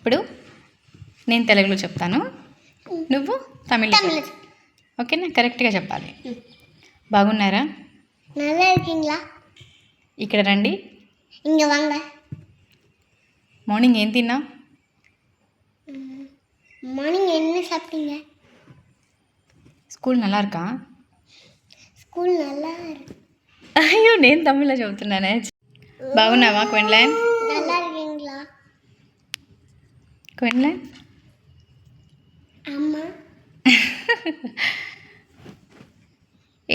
ఇప్పుడు నేను తెలుగులో చెప్తాను, నువ్వు తమిళ్లో చెప్పు. ఓకేనా? కరెక్ట్గా చెప్పాలి. బాగున్నారా? நல்லா இருக்கீங்களா? ఇక్కడ రండి. இங்கே வாங்க. మార్నింగ్ ఏం తిన్నా? மார்னிங் என்ன சாப்பிட்டீங்க? స్కూల్ நல்லா இருக்கா? ஸ்கூல் நல்லா இருக்கு. అయ్యో నేను తమిళ్లో చెబుతున్నానే. బాగున్నావా క్వెన్లైన్? நல்லா இருக்கீங்களா? క్వెన్లైన్ అమ్మా.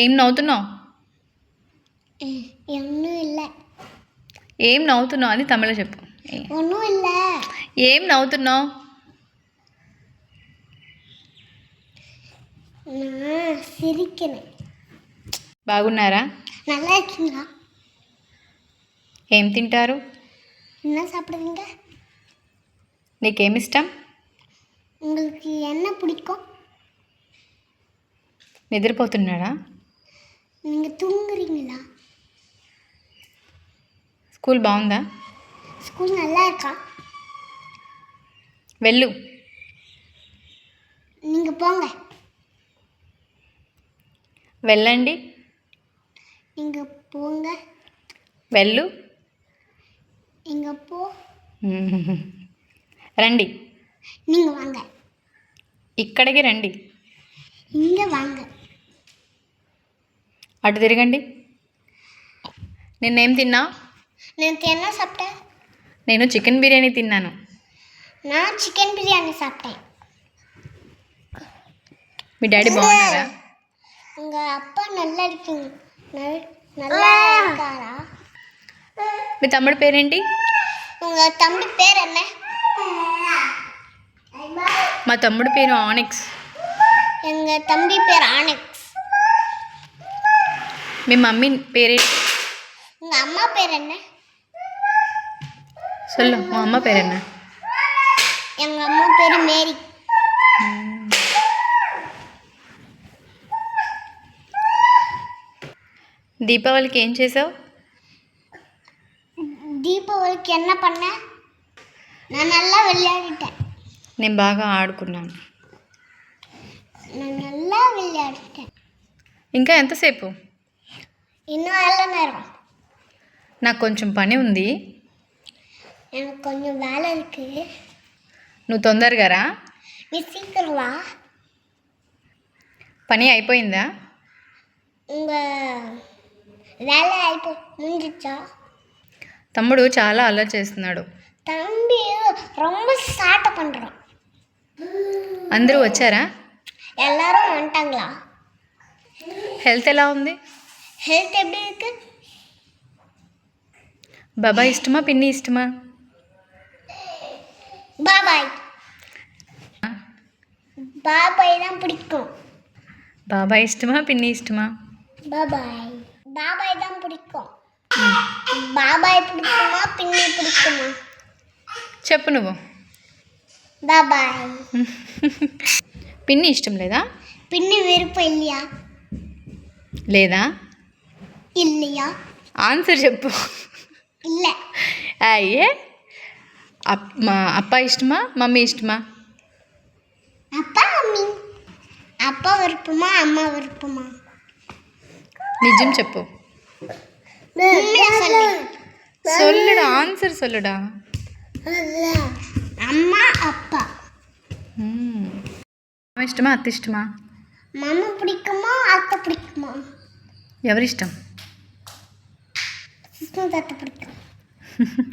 ఏం నవ్వుతున్నావు? ஒன்றும் இல்லை. ఏం నవ్వుతున్నావు అని తమిళ్లో చెప్పు. ஒன்றும் இல்லை. ఏం నవ్వుతున్నావు? நான் சிரிக்கிறேன். బాగున్నారా? நல்லா இருக்கீங்களா? ఏం తింటారు? என்ன சாப்பிடுவீங்க? నీకేమిష్టం? உங்களுக்கு என்ன பிடிக்கும்? నిద్రపోతున్నాడా? நீங்கள் தூங்குறீங்களா? స్కూల్ బాగుందా? ஸ்கூல் நல்லா இருக்கா? వెళ్ళు. நீங்கள் போங்க. వెళ్ళండి. நீங்கள் போங்க. వెళ్ళు. இங்கே போ. రండి. நீங்கள் வாங்க. ఇక్కడికి రండి. இங்கே வாங்க. అటు తిరగండి. నిన్నేం తిన్నా? நேற்று என்ன சாப்பிட்டேன்? నేను చికెన్ బిర్యానీ తిన్నాను. நான் சிக்கன் பிரியாணி சாப்பிட்டேன். మీ డాడీ బాగున్నారా? உங்கள் அப்பா நல்லா இருக்கீங்க நல்லா இருக்காரா? మీ తమ్ముడు పేరేంటి? உங்கள் தம்பி பேர் என்ன? మా తమ్ముడు పేరు ఆనిక్స్. எங்கள் தம்பி பேர் ஆனெக்ஸ். మీ మమ్మీ పేరేంటి? உங்கள் அம்மா பேர் என்ன? சொல்லு. உன் అమ్మ పేరెన్న? எங்கள் அம்மா பேர் மேரி. దీపావళికి ఏం చేసావు? தீபாவளிக்கு என்ன பண்ணேன்? நான் நல்லா விளையாடிட்டேன். నేను బాగా ఆడుకున్నాను. நான் நல்லா விளையாடிட்டேன். ఇంకా ఎంతసేపు? இன்னும் நல்ல நேரம். నాకు కొంచెం పని ఉంది. எனக்கு கொஞ்சம் வேலை இருக்கு. నువ్వు తొందరగా రా. நீ சீக்கிரம் வா. పని అయిపోయిందా? உங்கள் வேலை முடிஞ்சிச்சா? తమ్ముడు చాలా అల్లరి చేస్తున్నాడు. தம்பி ரொம்ப சாட்டை பண்ணுறான். అందరూ వచ్చారా? எல்லாரும் வந்துட்டாங்களா? హెల్త్ ఎలా ఉంది? ஹெல்த் எப்படி இருக்கு? బాబాయ్ ఇష్టమా పిన్ని ఇష్టమా? பாபாய். பாபாய் தான் பிடிக்கும். బాబాయ్ ఇష్టమా పిన్ని ఇష్టమా? பாபாய். பாபாய் தான் பிடிக்கும். பாபாய் பிடிக்குமா பின்னி பிடிக்குமா? చెప్పు నువ్వు. பாபாய். పిన్ని ఇష్టం లేదా? பின்னி விருப்பம் இல்லையா? లేదా? இல்லையா? ఆన్సర్ చెప్పు. இல்லை. అయ్యే అప్ప ఇష్టమా మమ్మీ ఇష్టమా? அப்பா மம்மி. அப்பா விருப்பமா அம்மா விருப்பமா? నిజం చెప్పు. உண்மையா சொல்லு. சொல்லுடா, ఆన్సర్ சொல்லுடா. அம்மா அப்பா. ఇష్టమా అత్త ఇష్టమా? மாமா பிடிக்குமா அத்தை பிடிக்குமா? ఎవరిష్టం? சிஸ்டம் அத்தை பிடிக்கும்.